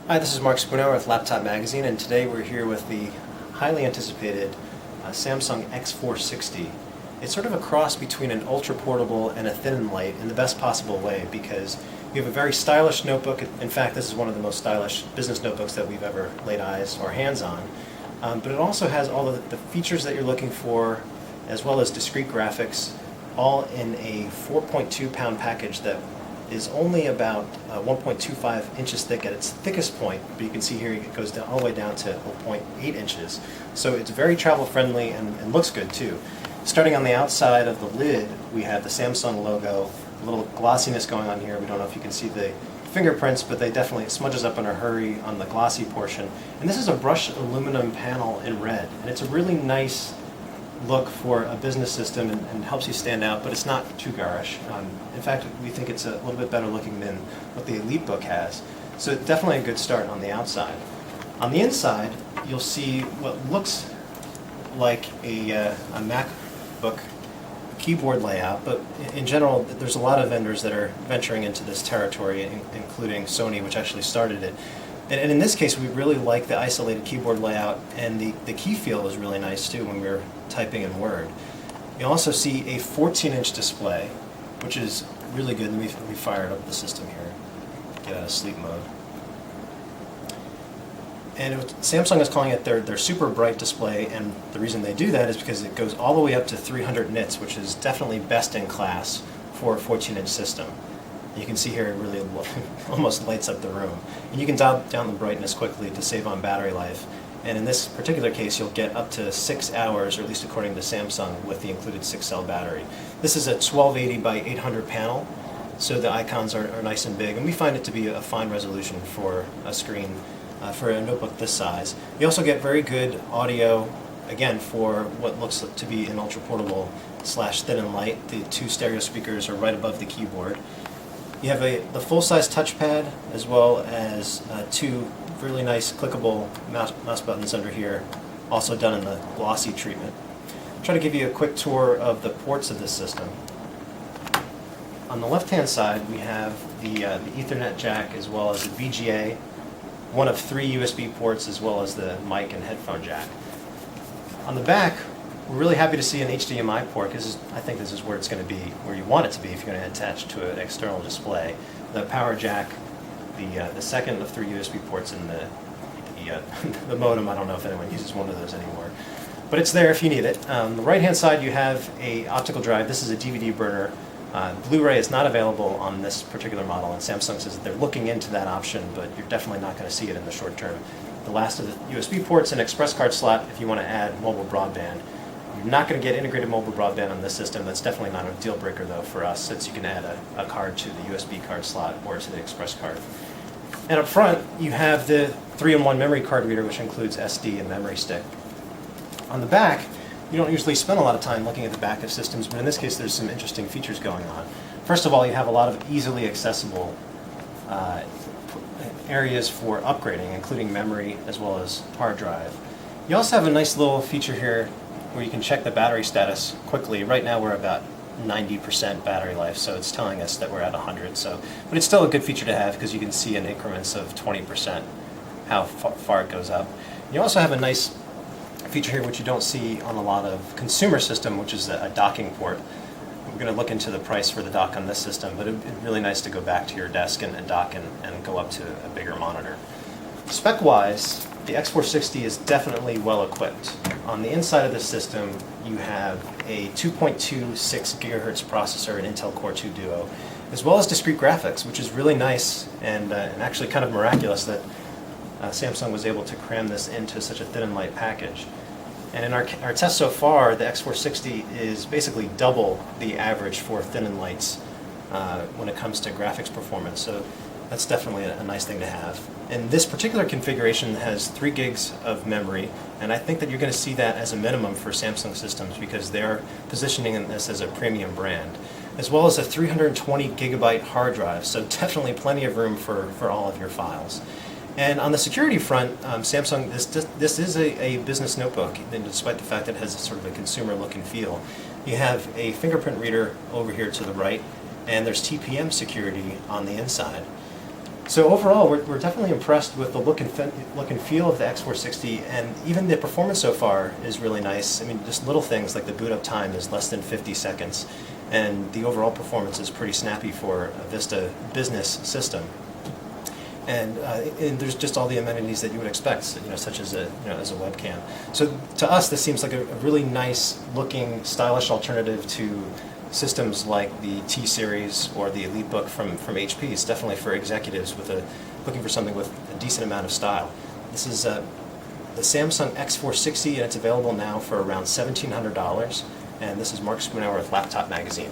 Hi, this is Mark Spunauer with Laptop Magazine, and today we're here with the highly anticipated Samsung X460. It's sort of a cross between an ultra-portable and a thin and light in the best possible way, because you have a very stylish notebook. In fact, this is one of the most stylish business notebooks that we've ever laid eyes or hands on. But it also has all of the features that you're looking for, as well as discrete graphics, all in a 4.2-pound package that is only about 1.25 inches thick at its thickest point, but you can see here it goes down, all the way down to 0.8 inches. So it's very travel friendly and looks good too. Starting on the outside of the lid, we have the Samsung logo, a little glossiness going on here. We don't know if you can see the fingerprints, but they definitely, it smudges up in a hurry on the glossy portion. And this is a brushed aluminum panel in red, and it's a really nice look for a business system and helps you stand out, but it's not too garish. In fact, we think it's a little bit better looking than what the EliteBook has. So definitely a good start on the outside. On the inside, you'll see what looks like a MacBook keyboard layout, but in general, there's a lot of vendors that are venturing into this territory, including Sony, which actually started it. And in this case, we really like the isolated keyboard layout, and the key feel is really nice too when we're typing in Word. You also see a 14-inch display, which is really good. Let me fire up the system here, get out of sleep mode. And Samsung is calling it their super bright display, and the reason they do that is because it goes all the way up to 300 nits, which is definitely best in class for a 14-inch system. You can see here it really almost lights up the room. And you can dial down the brightness quickly to save on battery life. And in this particular case, you'll get up to 6 hours, or at least according to Samsung, with the included 6-cell battery. This is a 1280 by 800 panel, so the icons are nice and big, and we find it to be a fine resolution for a screen for a notebook this size. You also get very good audio, again, for what looks to be an ultra-portable / thin and light. The 2 stereo speakers are right above the keyboard. You have the full-size touchpad, as well as 2 really nice clickable mouse buttons under here, also done in the glossy treatment. I'll try to give you a quick tour of the ports of this system. On the left-hand side, we have the Ethernet jack, as well as the VGA, one of 3 USB ports, as well as the mic and headphone jack. On the back, we're really happy to see an HDMI port, because I think this is where it's going to be, where you want it to be if you're going to attach to an external display. The power jack, the second of 3 USB ports, and the modem. I don't know if anyone uses one of those anymore, but it's there if you need it. On the right-hand side, you have a optical drive. This is a DVD burner. Blu-ray is not available on this particular model, and Samsung says that they're looking into that option, but you're definitely not going to see it in the short term. The last of the USB ports, an express card slot if you want to add mobile broadband. You're not going to get integrated mobile broadband on this system. That's definitely not a deal breaker though for us, since you can add a card to the USB card slot or to the express card. And up front, you have the 3-in-1 memory card reader, which includes SD and memory stick. On the back, you don't usually spend a lot of time looking at the back of systems, but in this case there's some interesting features going on. First of all, you have a lot of easily accessible areas for upgrading, including memory as well as hard drive. You also have a nice little feature here where you can check the battery status quickly. Right now we're about 90% battery life, so it's telling us that we're at 100. But it's still a good feature to have, because you can see in increments of 20% how far it goes up. You also have a nice feature here which you don't see on a lot of consumer system, which is a docking port. We're going to look into the price for the dock on this system, but it'd be really nice to go back to your desk and dock and go up to a bigger monitor. Spec-wise, the X460 is definitely well equipped. On the inside of the system, you have a 2.26 gigahertz processor, an Intel Core 2 Duo, as well as discrete graphics, which is really nice and actually kind of miraculous that Samsung was able to cram this into such a thin and light package. And in our test so far, the X460 is basically double the average for thin and lights when it comes to graphics performance. So that's definitely a nice thing to have. And this particular configuration has 3 gigs of memory, and I think that you're going to see that as a minimum for Samsung systems, because they're positioning this as a premium brand, as well as a 320 gigabyte hard drive, so definitely plenty of room for all of your files. And on the security front, Samsung, this is a business notebook, and despite the fact that it has a sort of a consumer look and feel. You have a fingerprint reader over here to the right, and there's TPM security on the inside. So overall, we're definitely impressed with the look and feel of the X460, and even the performance so far is really nice. I mean, just little things like the boot up time is less than 50 seconds, and the overall performance is pretty snappy for a Vista business system. And there's just all the amenities that you would expect, such as as a webcam. So to us, this seems like a really nice looking, stylish alternative to systems like the T-Series or the EliteBook from HP. It's definitely for executives looking for something with a decent amount of style. This is the Samsung X460, and it's available now for around $1,700. And this is Mark Spoonhour with Laptop Magazine.